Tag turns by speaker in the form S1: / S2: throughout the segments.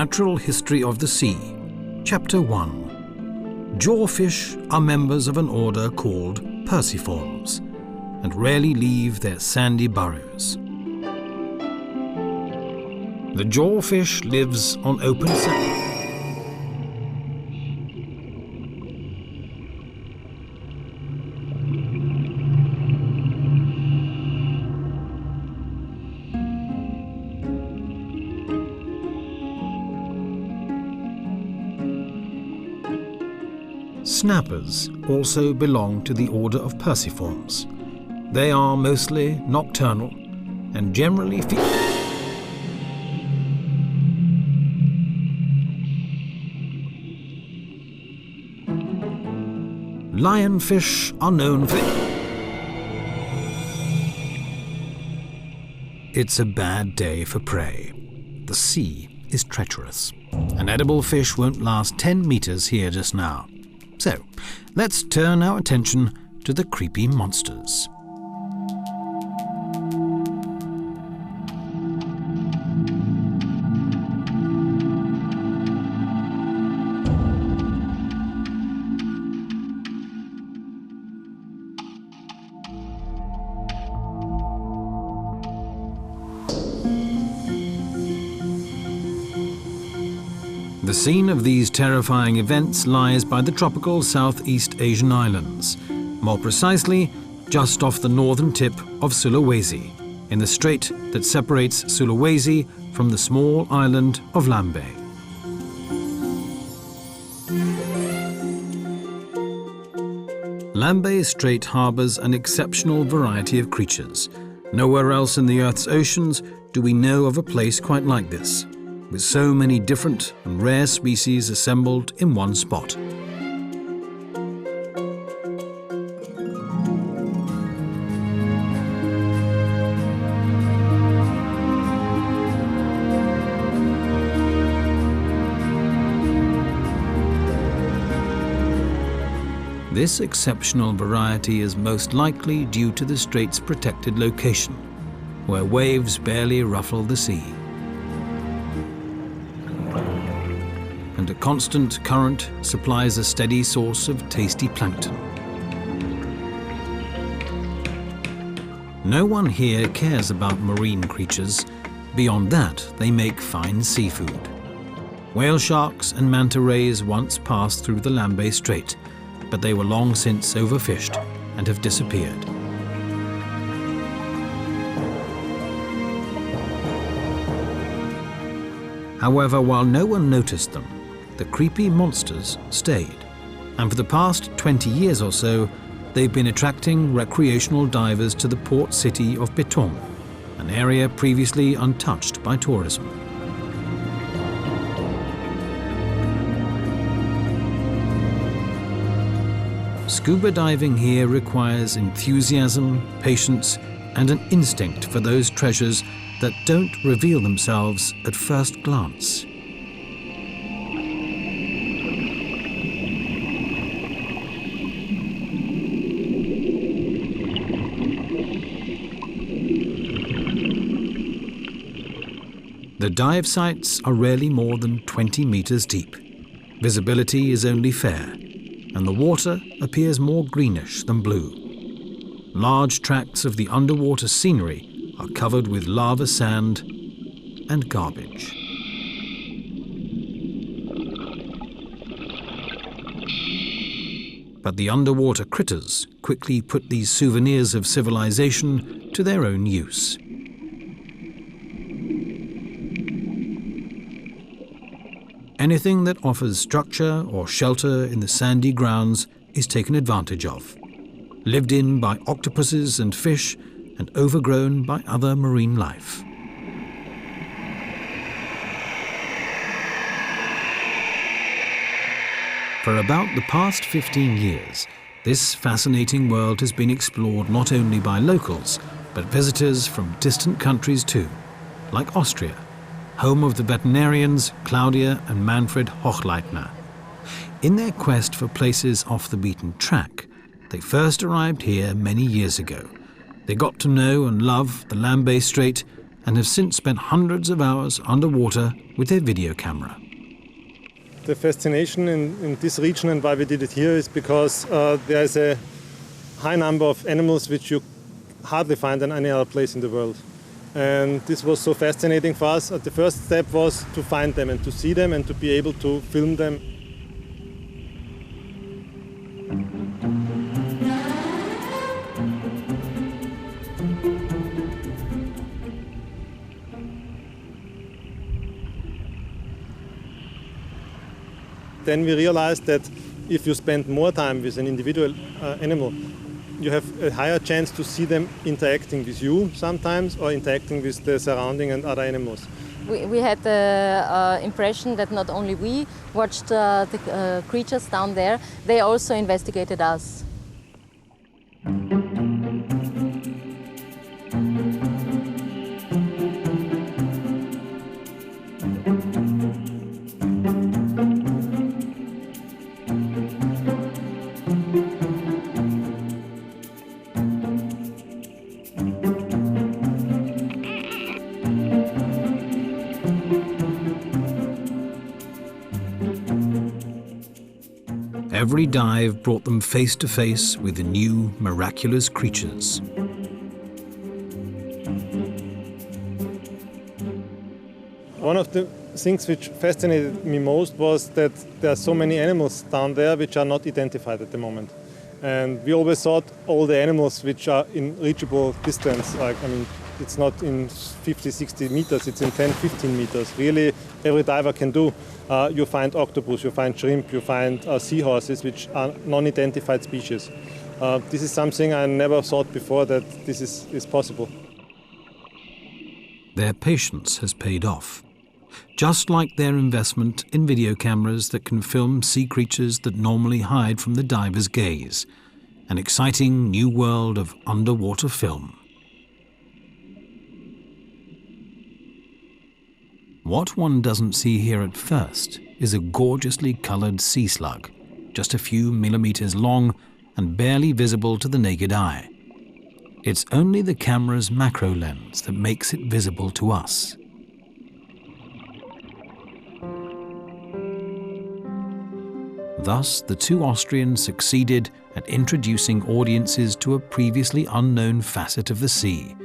S1: Natural History of the Sea, Chapter 1. Jawfish are members of an order called Perciformes and rarely leave their sandy burrows. The jawfish lives on open sand. Snappers also belong to the order of Perciformes. They are mostly nocturnal and generally Lionfish are known for... It's a bad day for prey. The sea is treacherous. An edible fish won't last 10 meters here just now. So, let's turn our attention to the creepy monsters. The scene of these terrifying events lies by the tropical Southeast Asian islands, more precisely, just off the northern tip of Sulawesi, in the strait that separates Sulawesi from the small island of Lambay. Lambay Strait harbours an exceptional variety of creatures. Nowhere else in the Earth's oceans do we know of a place quite like this, with so many different and rare species assembled in one spot. This exceptional variety is most likely due to the strait's protected location, where waves barely ruffle the sea. And a constant current supplies a steady source of tasty plankton. No one here cares about marine creatures. Beyond that, they make fine seafood. Whale sharks and manta rays once passed through the Lambay Strait, but they were long since overfished and have disappeared. However, while no one noticed them, the creepy monsters stayed, and for the past 20 years or so, they've been attracting recreational divers to the port city of Bitung, an area previously untouched by tourism. Scuba diving here requires enthusiasm, patience, and an instinct for those treasures that don't reveal themselves at first glance. The dive sites are rarely more than 20 meters deep. Visibility is only fair, and the water appears more greenish than blue. Large tracts of the underwater scenery are covered with lava sand and garbage. But the underwater critters quickly put these souvenirs of civilization to their own use. Anything that offers structure or shelter in the sandy grounds is taken advantage of, lived in by octopuses and fish, and overgrown by other marine life. For about the past 15 years, this fascinating world has been explored not only by locals, but visitors from distant countries too, like Austria, home of the veterinarians Claudia and Manfred Hochleitner. In their quest for places off the beaten track, they first arrived here many years ago. They got to know and love the Lambay Strait and have since spent hundreds of hours underwater with their video camera.
S2: The fascination in this region and why we did it here is because there is a high number of animals which you hardly find in any other place in the world. And this was so fascinating for us. The first step was to find them and to see them and to be able to film them. Then we realized that if you spend more time with an individual animal, you have a higher chance to see them interacting with you sometimes or interacting with the surrounding and other animals.
S3: We had the impression that not only we watched the creatures down there, they also investigated us.
S1: Every dive brought them face to face with the new, miraculous creatures.
S2: One of the things which fascinated me most was that there are so many animals down there which are not identified at the moment. And we always thought all the animals which are in reachable distance, it's not in 50, 60 meters, it's in 10, 15 meters. Really, every diver can do. You find octopus, you find shrimp, you find seahorses, which are non-identified species. This is something I never thought before that this is possible.
S1: Their patience has paid off. Just like their investment in video cameras that can film sea creatures that normally hide from the diver's gaze. An exciting new world of underwater film. What one doesn't see here at first is a gorgeously colored sea slug, just a few millimeters long and barely visible to the naked eye. It's only the camera's macro lens that makes it visible to us. Thus, the two Austrians succeeded at introducing audiences to a previously unknown facet of the sea,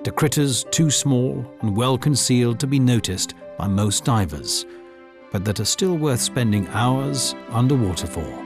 S1: to critters too small and well concealed to be noticed by most divers, but that are still worth spending hours underwater for.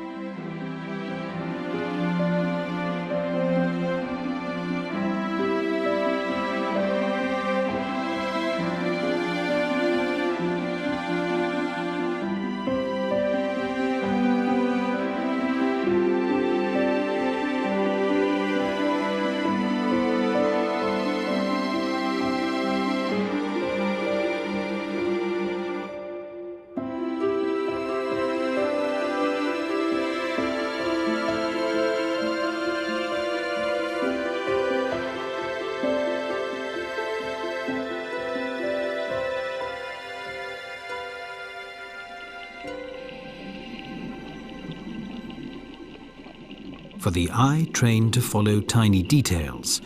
S1: For the eye trained to follow tiny details,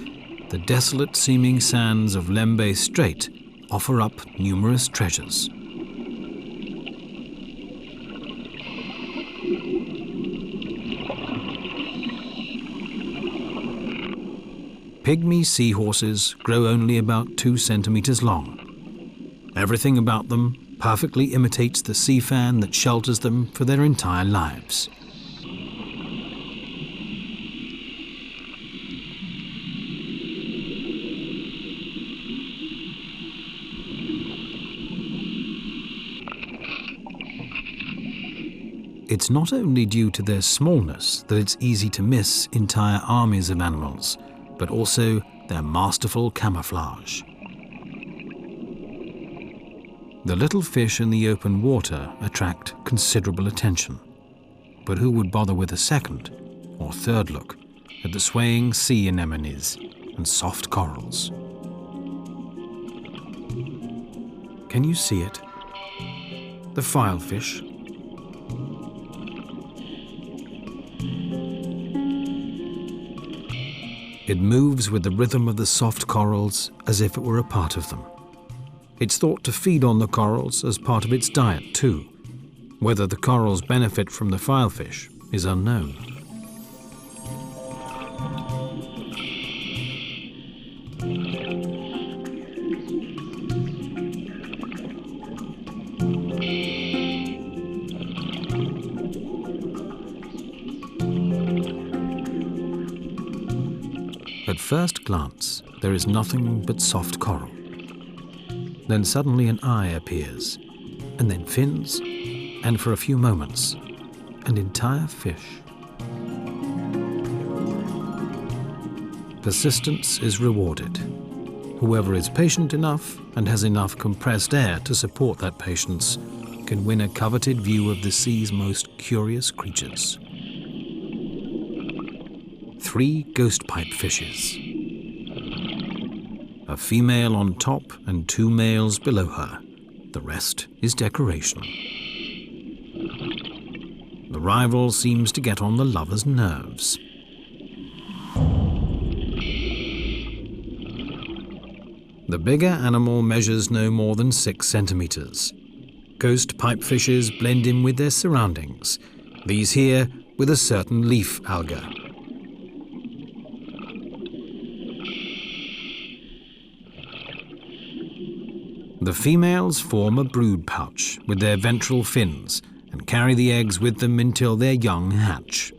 S1: the desolate-seeming sands of Lembe Strait offer up numerous treasures. Pygmy seahorses grow only about 2 centimeters long. Everything about them perfectly imitates the sea fan that shelters them for their entire lives. It's not only due to their smallness that it's easy to miss entire armies of animals, but also their masterful camouflage. The little fish in the open water attract considerable attention, but who would bother with a second or third look at the swaying sea anemones and soft corals? Can you see it? The filefish. It moves with the rhythm of the soft corals as if it were a part of them. It's thought to feed on the corals as part of its diet too. Whether the corals benefit from the filefish is unknown. At first glance, there is nothing but soft coral. Then suddenly an eye appears, and then fins, and for a few moments, an entire fish. Persistence is rewarded. Whoever is patient enough and has enough compressed air to support that patience can win a coveted view of the sea's most curious creatures. 3 ghost pipe fishes. A female on top and 2 males below her. The rest is decoration. The rival seems to get on the lover's nerves. The bigger animal measures no more than 6 centimeters. Ghost pipefishes blend in with their surroundings, these here with a certain leaf alga. The females form a brood pouch with their ventral fins and carry the eggs with them until their young hatch.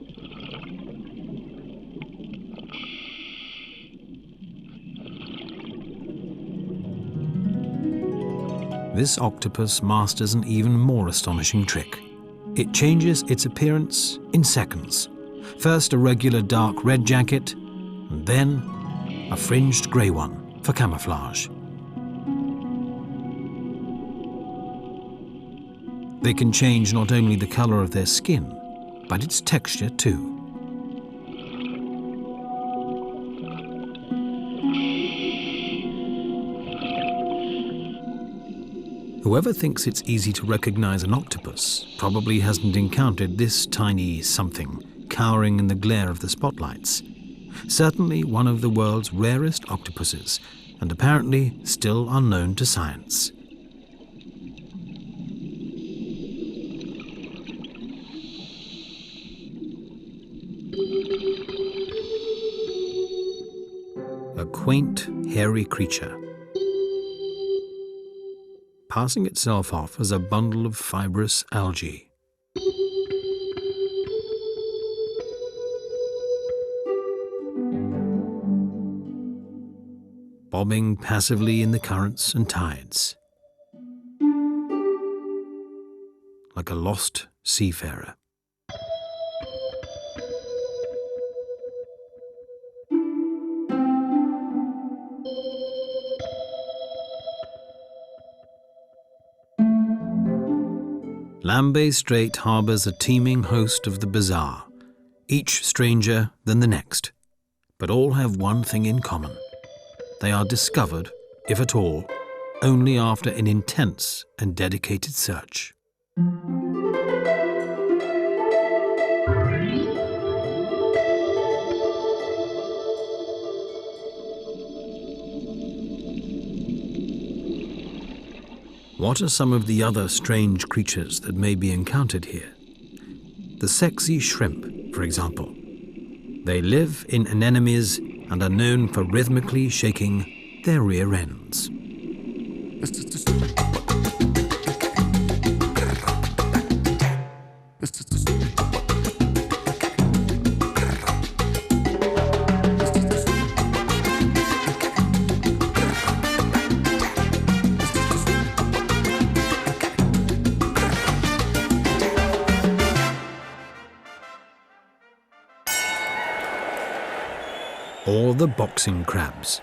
S1: This octopus masters an even more astonishing trick. It changes its appearance in seconds. First a regular dark red jacket, and then a fringed grey one for camouflage. They can change not only the colour of their skin, but its texture too. Whoever thinks it's easy to recognise an octopus probably hasn't encountered this tiny something cowering in the glare of the spotlights. Certainly one of the world's rarest octopuses, and apparently still unknown to science. A quaint, hairy creature, passing itself off as a bundle of fibrous algae. Bobbing passively in the currents and tides, like a lost seafarer. Lambay Strait harbours a teeming host of the bizarre, each stranger than the next, but all have one thing in common. They are discovered, if at all, only after an intense and dedicated search. What are some of the other strange creatures that may be encountered here? The sexy shrimp, for example. They live in anemones and are known for rhythmically shaking their rear ends. Or the boxing crabs.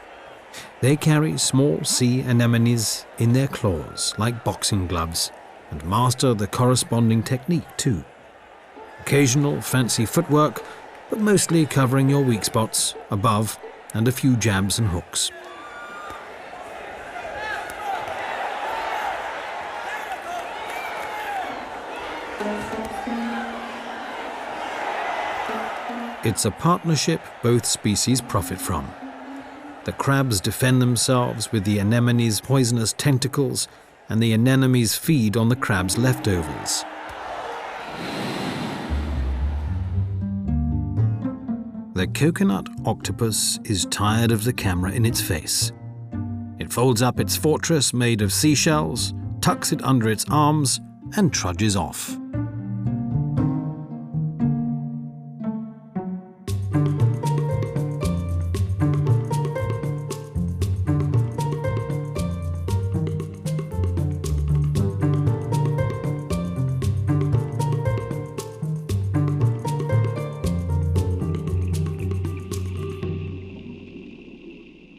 S1: They carry small sea anemones in their claws like boxing gloves and master the corresponding technique too. Occasional fancy footwork, but mostly covering your weak spots above and a few jabs and hooks. It's a partnership both species profit from. The crabs defend themselves with the anemone's poisonous tentacles, and the anemones feed on the crab's leftovers. The coconut octopus is tired of the camera in its face. It folds up its fortress made of seashells, tucks it under its arms, and trudges off.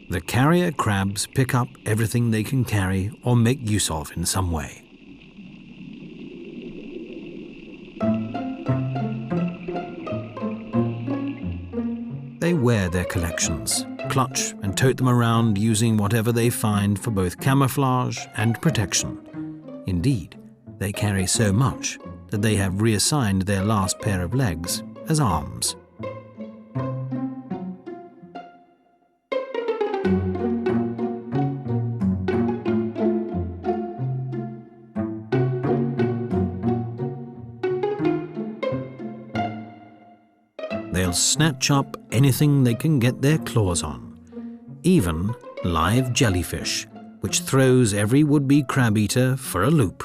S1: The carrier crabs pick up everything they can carry or make use of in some way. They wear their collections, clutch and tote them around using whatever they find for both camouflage and protection. Indeed, they carry so much that they have reassigned their last pair of legs as arms. They'll snatch up anything they can get their claws on, even live jellyfish, which throws every would-be crab eater for a loop.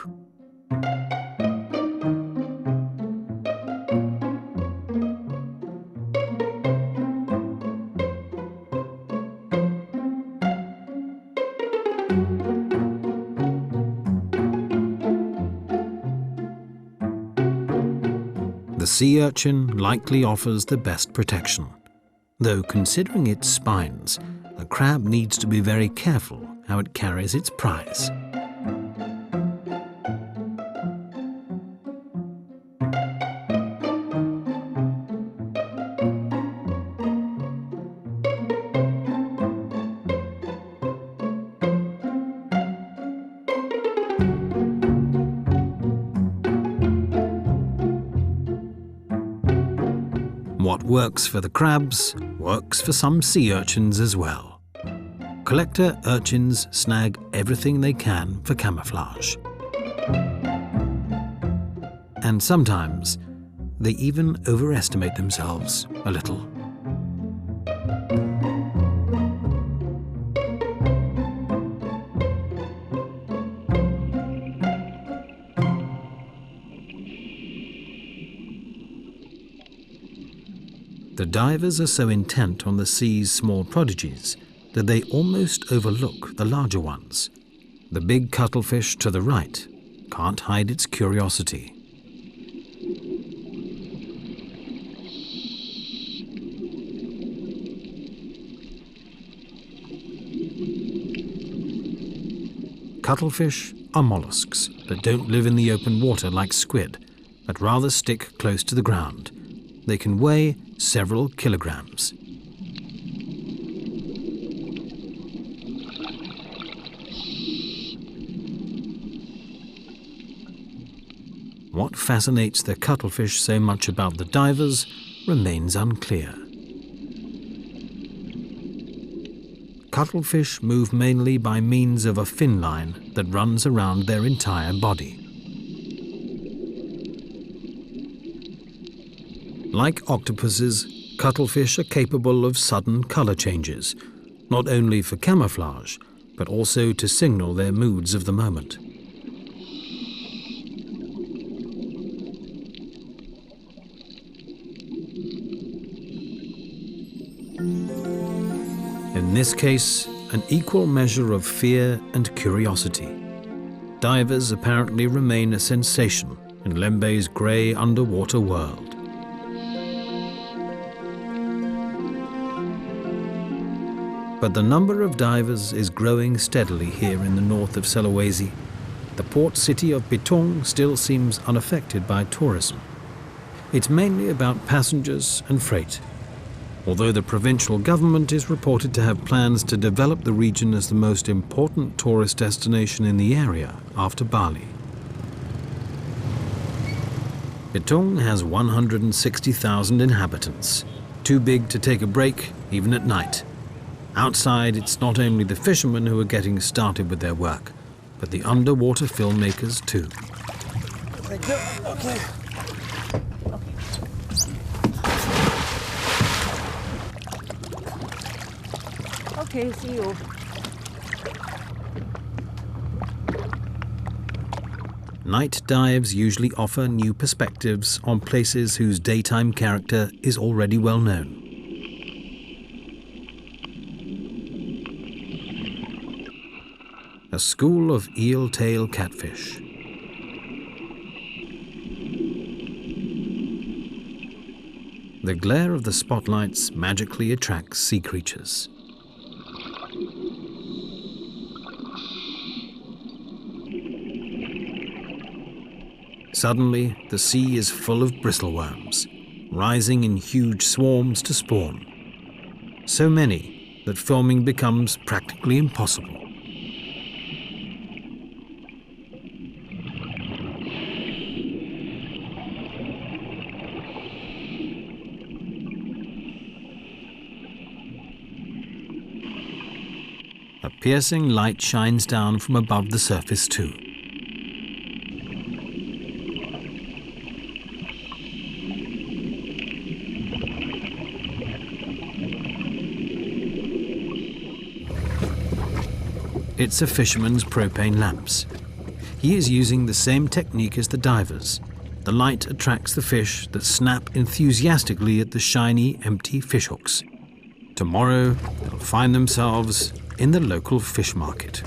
S1: The sea urchin likely offers the best protection, though considering its spines, a crab needs to be very careful how it carries its prize. What works for the crabs works for some sea urchins as well. Collector urchins snag everything they can for camouflage. And sometimes they even overestimate themselves a little. The divers are so intent on the sea's small prodigies that they almost overlook the larger ones. The big cuttlefish to the right can't hide its curiosity. Cuttlefish are mollusks that don't live in the open water like squid, but rather stick close to the ground. They can weigh several kilograms. What fascinates the cuttlefish so much about the divers remains unclear. Cuttlefish move mainly by means of a fin line that runs around their entire body. Like octopuses, cuttlefish are capable of sudden color changes, not only for camouflage, but also to signal their moods of the moment. In this case, an equal measure of fear and curiosity. Divers apparently remain a sensation in Lembe's grey underwater world. But the number of divers is growing steadily here in the north of Sulawesi. The port city of Bitung still seems unaffected by tourism. It's mainly about passengers and freight, although the provincial government is reported to have plans to develop the region as the most important tourist destination in the area after Bali. Bitung has 160,000 inhabitants, too big to take a break, even at night. Outside, it's not only the fishermen who are getting started with their work, but the underwater filmmakers too.
S2: Thank you. Okay.
S3: Okay, see you.
S1: Night dives usually offer new perspectives on places whose daytime character is already well known. A school of eel-tail catfish. The glare of the spotlights magically attracts sea creatures. Suddenly, the sea is full of bristleworms, rising in huge swarms to spawn. So many that filming becomes practically impossible. A piercing light shines down from above the surface too. It's a fisherman's propane lamps. He is using the same technique as the divers. The light attracts the fish that snap enthusiastically at the shiny, empty fishhooks. Tomorrow, they'll find themselves in the local fish market.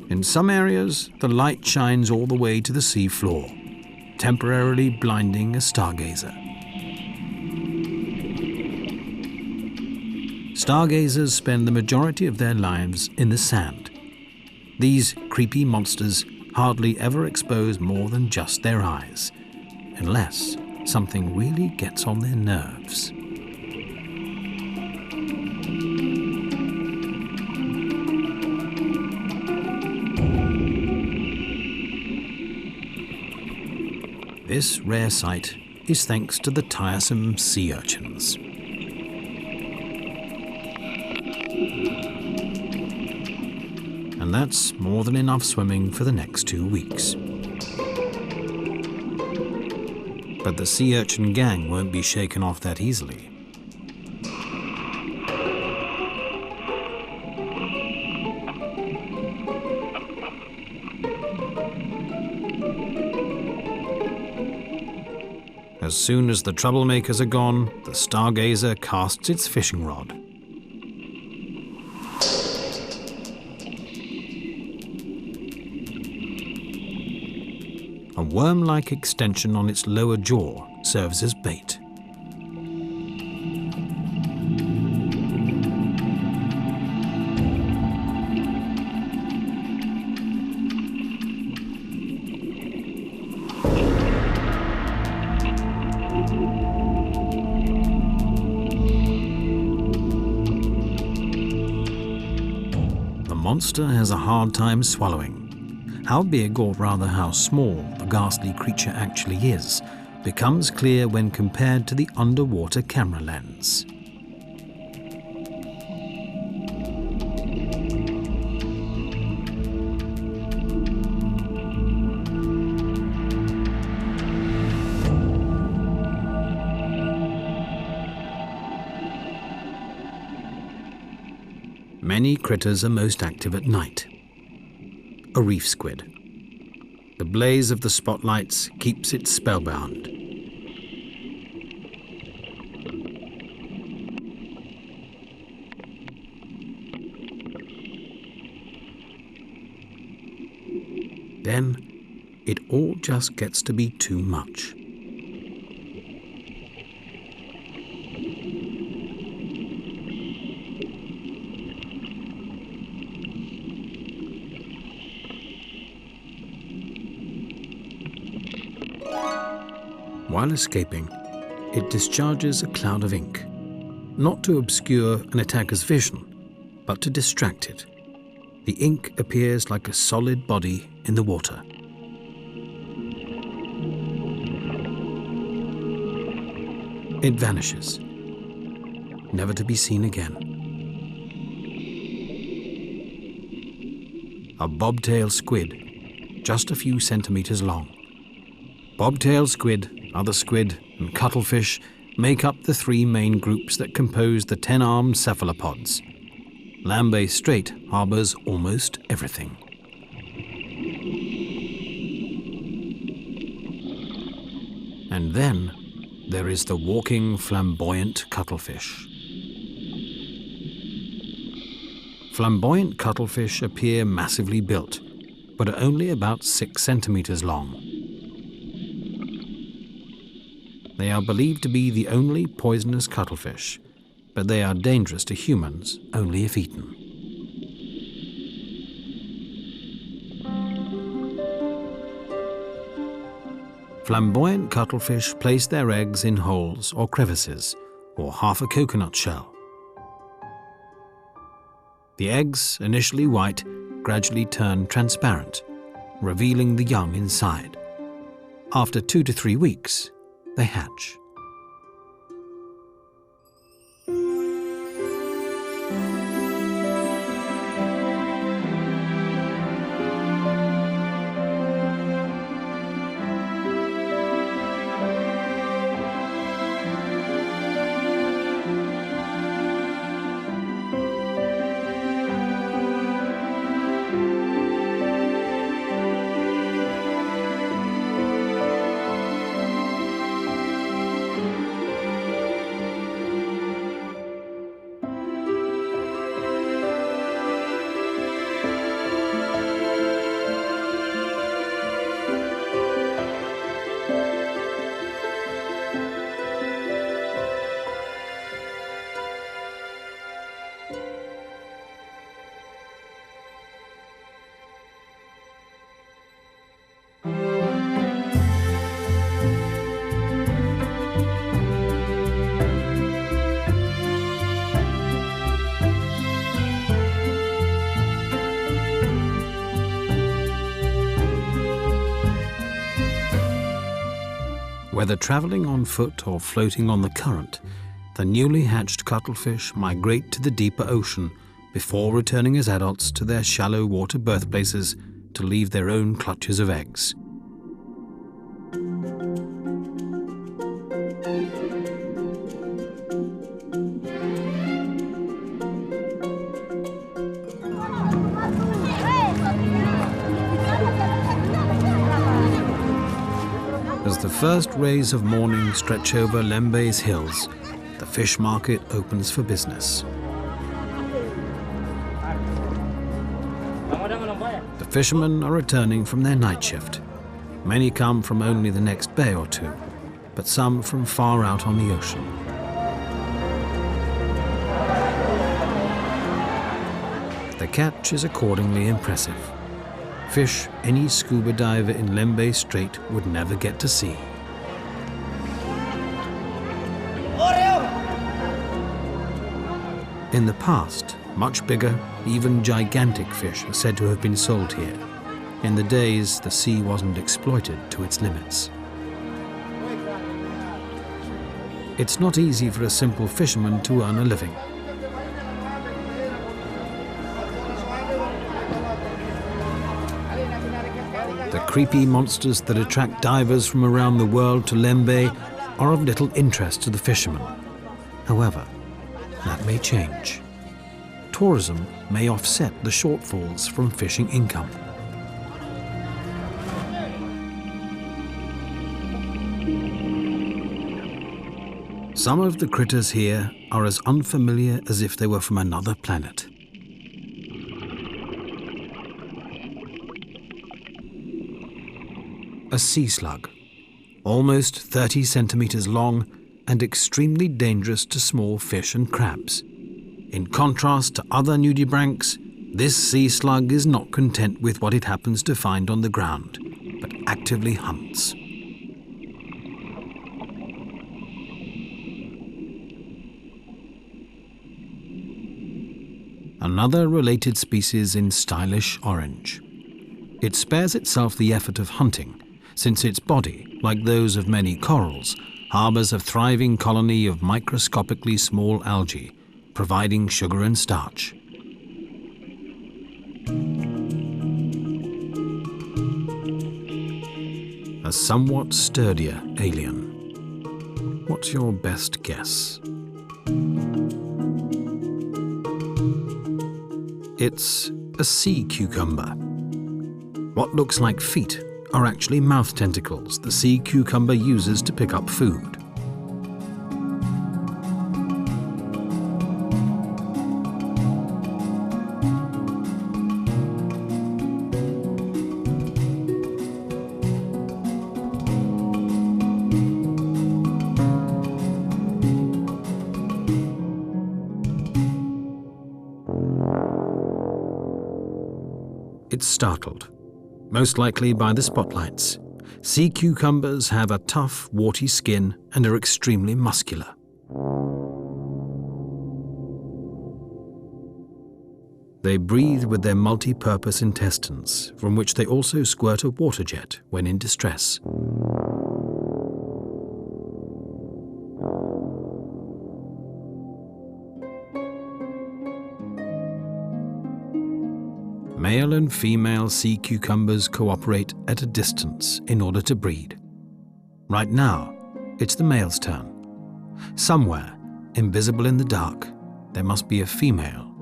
S1: In some areas, the light shines all the way to the sea floor, temporarily blinding a stargazer. Stargazers spend the majority of their lives in the sand. These creepy monsters hardly ever expose more than just their eyes, unless something really gets on their nerves. This rare sight is thanks to the tiresome sea urchins. And that's more than enough swimming for the next 2 weeks. But the sea urchin gang won't be shaken off that easily. As soon as the troublemakers are gone, the stargazer casts its fishing rod. A worm-like extension on its lower jaw serves as bait. The monster has a hard time swallowing. How big, or rather how small, the ghastly creature actually is becomes clear when compared to the underwater camera lens. Many critters are most active at night. A reef squid. The blaze of the spotlights keeps it spellbound. Then, it all just gets to be too much. While escaping, it discharges a cloud of ink, not to obscure an attacker's vision, but to distract it. The ink appears like a solid body in the water. It vanishes, never to be seen again. A bobtail squid, just a few centimeters long. Bobtail squid, other squid, and cuttlefish make up the three main groups that compose the 10-armed cephalopods. Lambay Strait harbors almost everything. And then there is the walking flamboyant cuttlefish. Flamboyant cuttlefish appear massively built, but are only about 6 centimeters long. They are believed to be the only poisonous cuttlefish, but they are dangerous to humans only if eaten. Flamboyant cuttlefish place their eggs in holes or crevices, or half a coconut shell. The eggs, initially white, gradually turn transparent, revealing the young inside. After 2 to 3 weeks, they hatch. Whether traveling on foot or floating on the current, the newly hatched cuttlefish migrate to the deeper ocean before returning as adults to their shallow water birthplaces to leave their own clutches of eggs. As the first rays of morning stretch over Lembay's hills, the fish market opens for business. The fishermen are returning from their night shift. Many come from only the next bay or two, but some from far out on the ocean. The catch is accordingly impressive. Fish any scuba diver in Lembay Strait would never get to see. In the past, much bigger, even gigantic fish are said to have been sold here. In the days the sea wasn't exploited to its limits. It's not easy for a simple fisherman to earn a living. The creepy monsters that attract divers from around the world to Lembay are of little interest to the fishermen. However, that may change. Tourism may offset the shortfalls from fishing income. Some of the critters here are as unfamiliar as if they were from another planet. A sea slug, almost 30 centimeters long and extremely dangerous to small fish and crabs. In contrast to other nudibranchs, this sea slug is not content with what it happens to find on the ground, but actively hunts. Another related species in stylish orange. It spares itself the effort of hunting, since its body, like those of many corals, harbours a thriving colony of microscopically small algae, providing sugar and starch. A somewhat sturdier alien. What's your best guess? It's a sea cucumber. What looks like feet are actually mouth tentacles the sea cucumber uses to pick up food. It's startled, most likely by the spotlights. Sea cucumbers have a tough, warty skin and are extremely muscular. They breathe with their multi-purpose intestines, from which they also squirt a water jet when in distress. Male and female sea cucumbers cooperate at a distance in order to breed. Right now, it's the male's turn. Somewhere, invisible in the dark, there must be a female,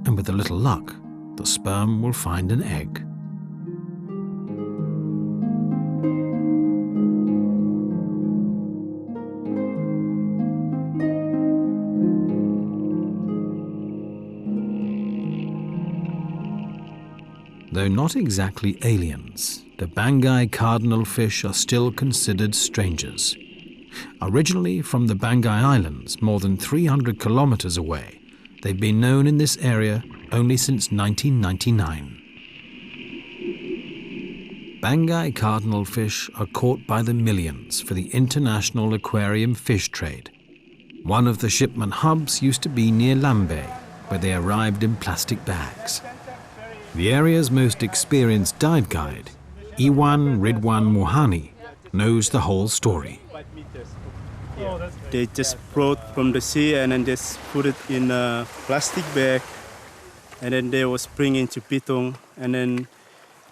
S1: and with a little luck, the sperm will find an egg. Though not exactly aliens, the Bangai cardinal fish are still considered strangers. Originally from the Bangai Islands, more than 300 kilometers away, they've been known in this area only since 1999. Bangai cardinal fish are caught by the millions for the international aquarium fish trade. One of the shipment hubs used to be near Lambe, where they arrived in plastic bags. The area's most experienced dive guide, Iwan Ridwan Mohani, knows the whole story.
S4: They just brought from the sea and then just put it in a plastic bag, and then they was bringing to Pitung, and then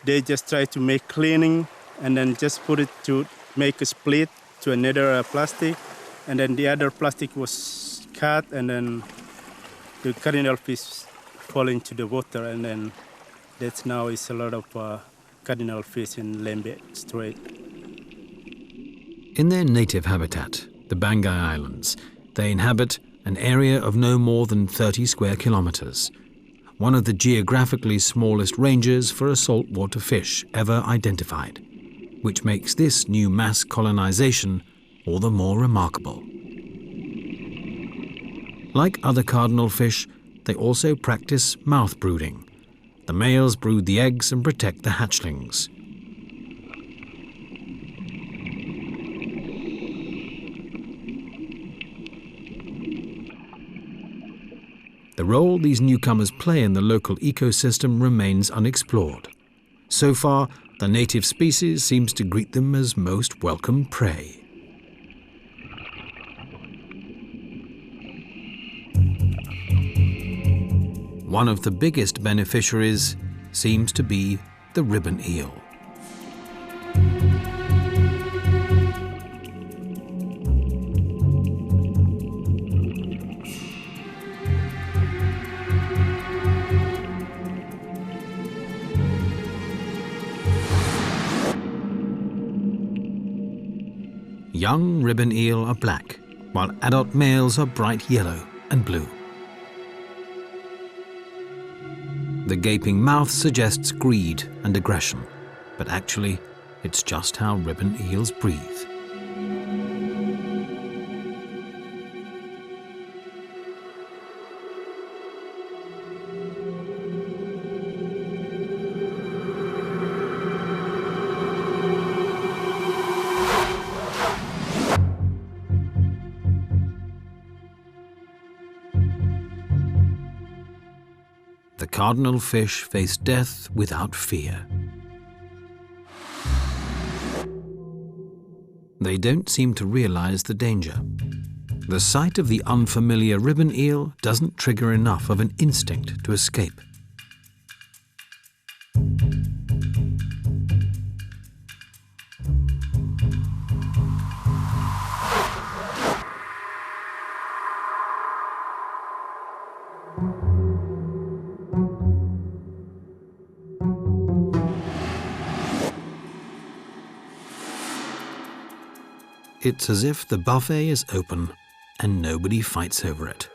S4: they just try to make cleaning and then just put it to make a split to another plastic, and then the other plastic was cut, and then the cardinal fish fall into the water, and then that's now is a lot of cardinal fish in Lambe Strait.
S1: In their native habitat, the Bangai Islands, they inhabit an area of no more than 30 square kilometers, one of the geographically smallest ranges for a saltwater fish ever identified, which makes this new mass colonization all the more remarkable. Like other cardinal fish, they also practice mouth brooding. The males brood the eggs and protect the hatchlings. The role these newcomers play in the local ecosystem remains unexplored. So far, the native species seems to greet them as most welcome prey. One of the biggest beneficiaries seems to be the ribbon eel. Young ribbon eel are black, while adult males are bright yellow and blue. The gaping mouth suggests greed and aggression, but actually, it's just how ribbon eels breathe. The cardinal fish face death without fear. They don't seem to realize the danger. The sight of the unfamiliar ribbon eel doesn't trigger enough of an instinct to escape. It's as if the buffet is open and nobody fights over it.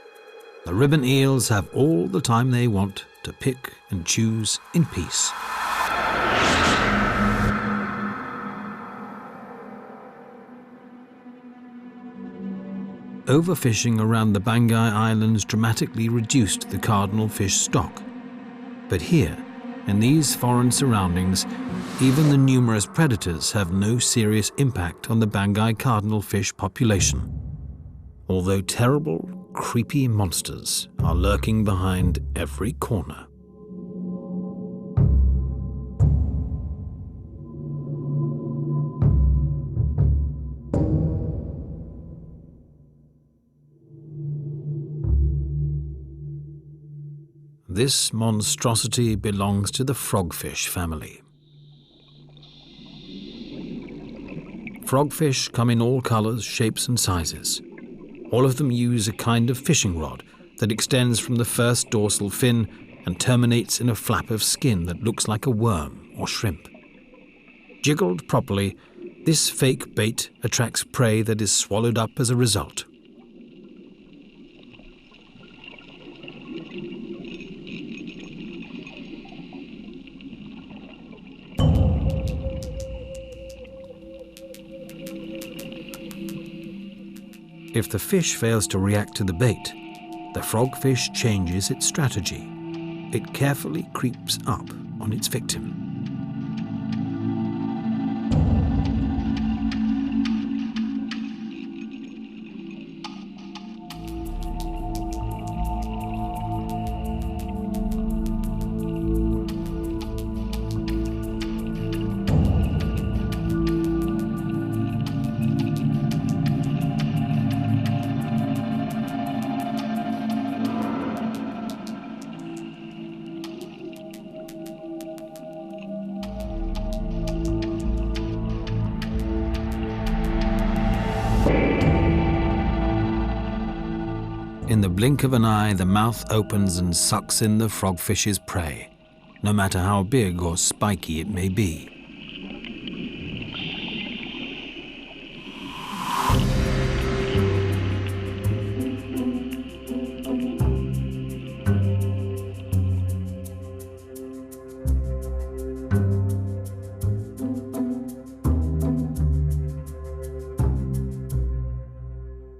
S1: The ribbon eels have all the time they want to pick and choose in peace. Overfishing around the Bangai Islands dramatically reduced the cardinal fish stock. But here, in these foreign surroundings, even the numerous predators have no serious impact on the Bangai cardinal fish population. Although terrible, creepy monsters are lurking behind every corner. This monstrosity belongs to the frogfish family. Frogfish come in all colors, shapes and sizes. All of them use a kind of fishing rod that extends from the first dorsal fin and terminates in a flap of skin that looks like a worm or shrimp. Jiggled properly, this fake bait attracts prey that is swallowed up as a result. If the fish fails to react to the bait, the frogfish changes its strategy. It carefully creeps up on its victim. In the blink of an eye, the mouth opens and sucks in the frogfish's prey, no matter how big or spiky it may be.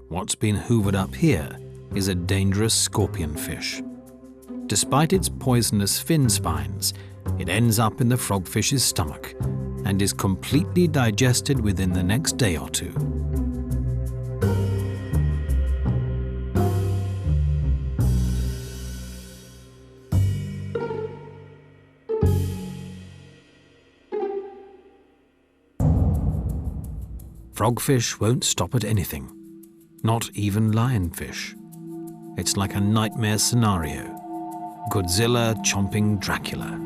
S1: What's been hoovered up here is a dangerous scorpionfish. Despite its poisonous fin spines, it ends up in the frogfish's stomach and is completely digested within the next day or two. Frogfish won't stop at anything, not even lionfish. It's like a nightmare scenario. Godzilla chomping Dracula.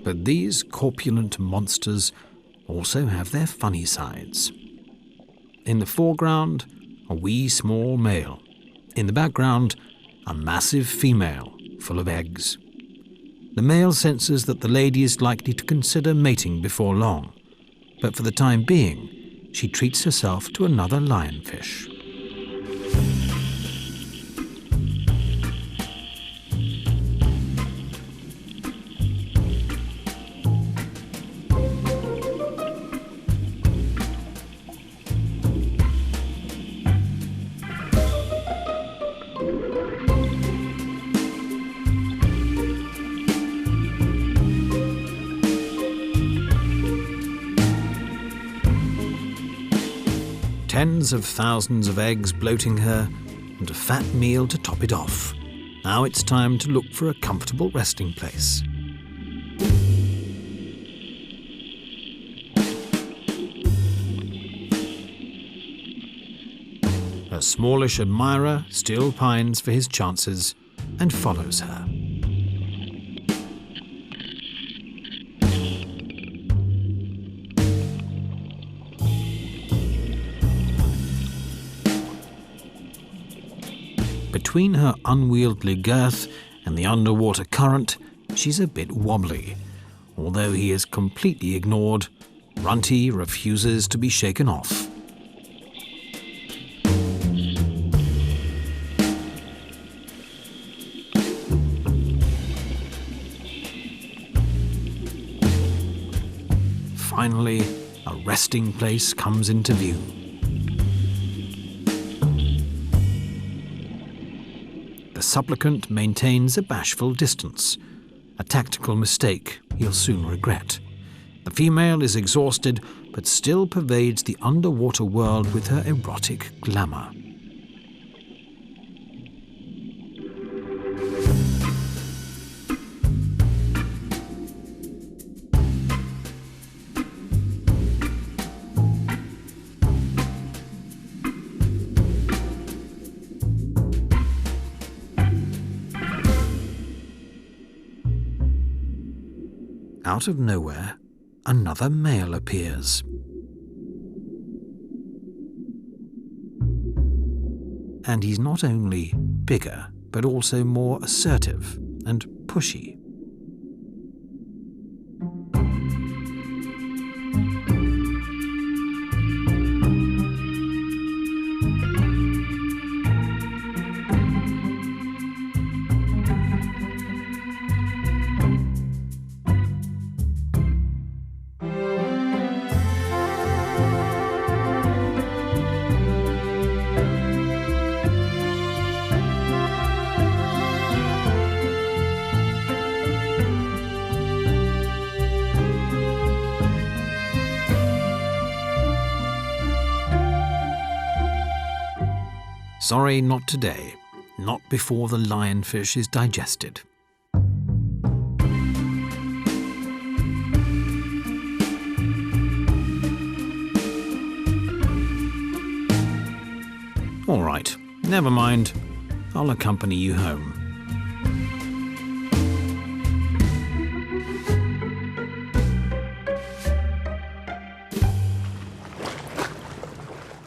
S1: But these corpulent monsters also have their funny sides. In the foreground, a wee small male. In the background, a massive female full of eggs. The male senses that the lady is likely to consider mating before long, but for the time being, she treats herself to another lionfish. Tens of thousands of eggs bloating her, and a fat meal to top it off. Now it's time to look for a comfortable resting place. Her smallish admirer still pines for his chances and follows her. Between her unwieldy girth and the underwater current, she's a bit wobbly. Although he is completely ignored, Runty refuses to be shaken off. Finally, a resting place comes into view. The supplicant maintains a bashful distance, a tactical mistake he'll soon regret. The female is exhausted, but still pervades the underwater world with her erotic glamour. Out of nowhere, another male appears. And he's not only bigger, but also more assertive and pushy. Sorry, not today. Not before the lionfish is digested. All right, never mind. I'll accompany you home.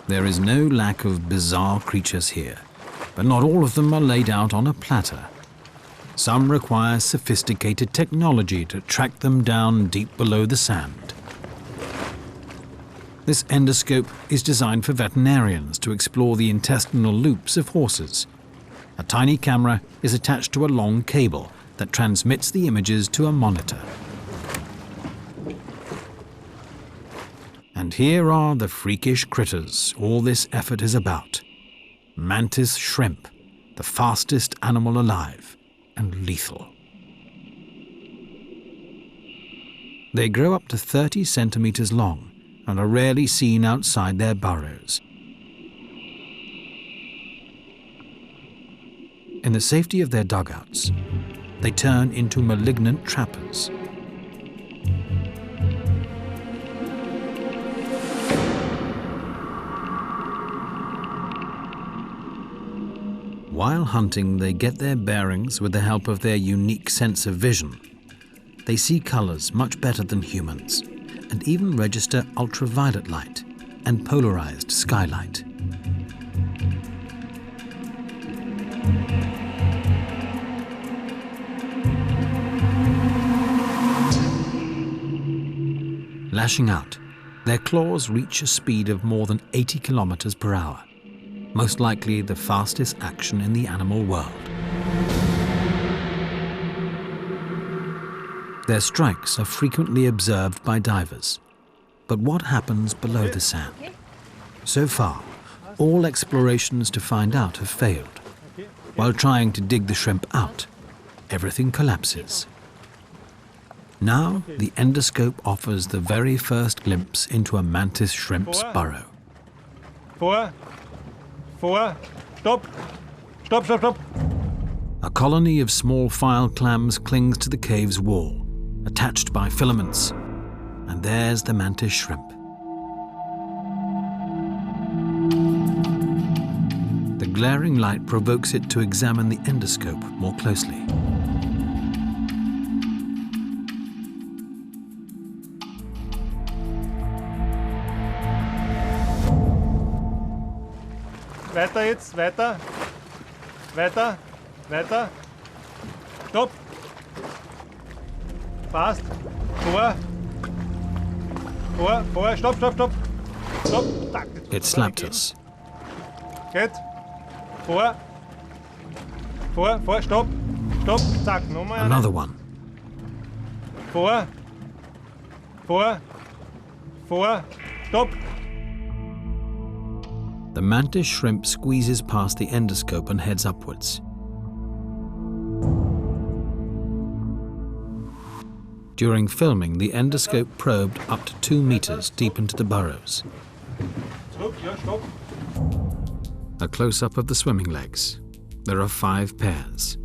S1: There is no lack of bizarre creatures here, but not all of them are laid out on a platter. Some require sophisticated technology to track them down deep below the sand. This endoscope is designed for veterinarians to explore the intestinal loops of horses. A tiny camera is attached to a long cable that transmits the images to a monitor. And here are the freakish critters all this effort is about. Mantis shrimp, the fastest animal alive, and lethal. They grow up to 30 centimeters long and are rarely seen outside their burrows. In the safety of their dugouts, they turn into malignant trappers. While hunting, they get their bearings with the help of their unique sense of vision. They see colors much better than humans, and even register ultraviolet light and polarized skylight. Lashing out, their claws reach a speed of more than 80 kilometers per hour. Most likely the fastest action in the animal world. Their strikes are frequently observed by divers. But what happens below the sand? So far, all explorations to find out have failed. While trying to dig the shrimp out, everything collapses. Now, the endoscope offers the very first glimpse into a mantis shrimp's burrow.
S2: 4, 4, stop, stop, stop, stop.
S1: A colony of small file clams clings to the cave's wall, attached by filaments. And there's the mantis shrimp. The glaring light provokes it to examine the endoscope more closely.
S2: Weiter jetzt, weiter, weiter, weiter, stopp, fast, vor, stopp, stopp, stopp, stopp, tack.
S1: It slapped us.
S2: Geht, vor, stopp, stopp, zack, nochmal.
S1: Another one.
S2: Vor, stopp.
S1: The mantis shrimp squeezes past the endoscope and heads upwards. During filming, the endoscope probed up to 2 meters deep into the burrows.
S2: Stopp, ja, stopp.
S1: A close-up of the swimming legs. There are 5 pairs.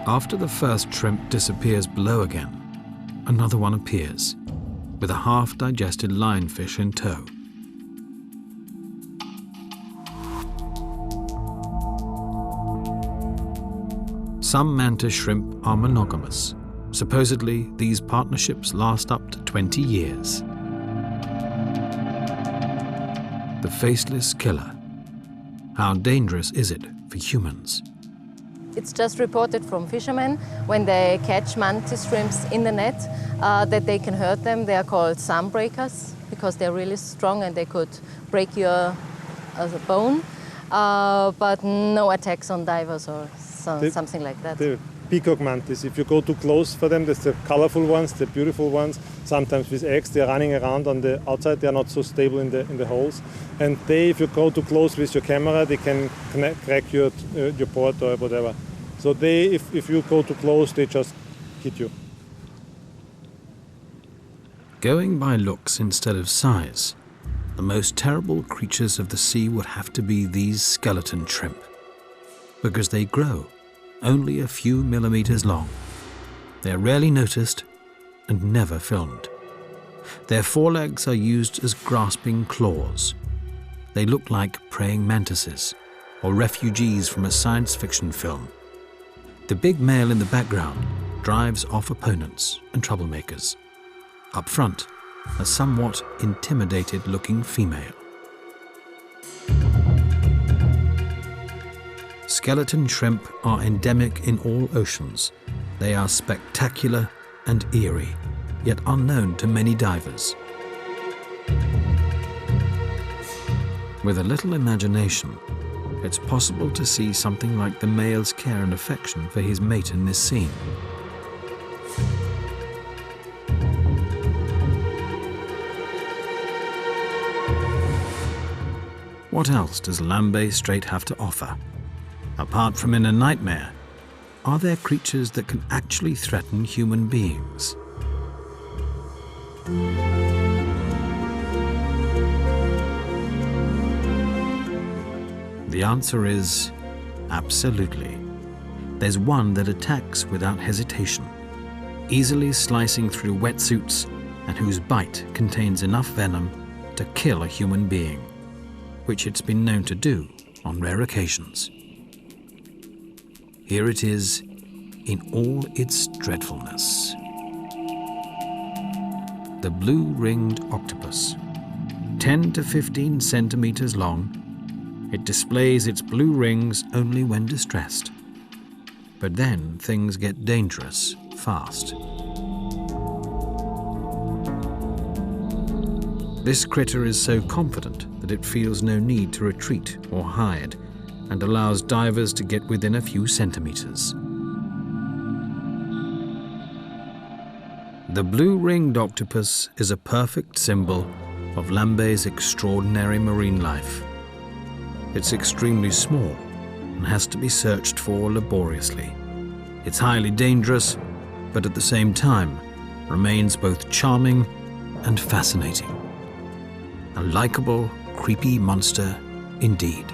S1: After the first shrimp disappears below again, another one appears, with a half-digested lionfish in tow. Some mantis shrimp are monogamous. Supposedly, these partnerships last up to 20 years. The faceless killer. How dangerous is it for humans?
S3: It's just reported from fishermen when they catch mantis shrimps in the net that they can hurt them. They are called sunbreakers because they're really strong and they could break your bone. But no attacks on divers or something like that.
S2: The peacock mantis, if you go too close for them, that's the colorful ones, the beautiful ones, sometimes with eggs, they're running around on the outside, they're not so stable in the holes. And they, if you go too close with your camera, they can crack your port or whatever. So they, if you go too close, they just hit you.
S1: Going by looks instead of size, the most terrible creatures of the sea would have to be these skeleton shrimp, because they grow only a few millimeters long. They're rarely noticed and never filmed. Their forelegs are used as grasping claws. They look like praying mantises or refugees from a science fiction film. The big male in the background drives off opponents and troublemakers. Up front, a somewhat intimidated-looking female. Skeleton shrimp are endemic in all oceans. They are spectacular and eerie, yet unknown to many divers. With a little imagination, it's possible to see something like the male's care and affection for his mate in this scene. What else does Lambay Strait have to offer? Apart from in a nightmare, are there creatures that can actually threaten human beings? The answer is absolutely. There's one that attacks without hesitation, easily slicing through wetsuits and whose bite contains enough venom to kill a human being, which it's been known to do on rare occasions. Here it is in all its dreadfulness. The blue-ringed octopus, 10 to 15 centimeters long. It displays its blue rings only when distressed. But then things get dangerous fast. This critter is so confident that it feels no need to retreat or hide, and allows divers to get within a few centimeters. The blue-ringed octopus is a perfect symbol of Lambay's extraordinary marine life. It's extremely small and has to be searched for laboriously. It's highly dangerous but at the same time remains both charming and fascinating. A likable, creepy monster indeed.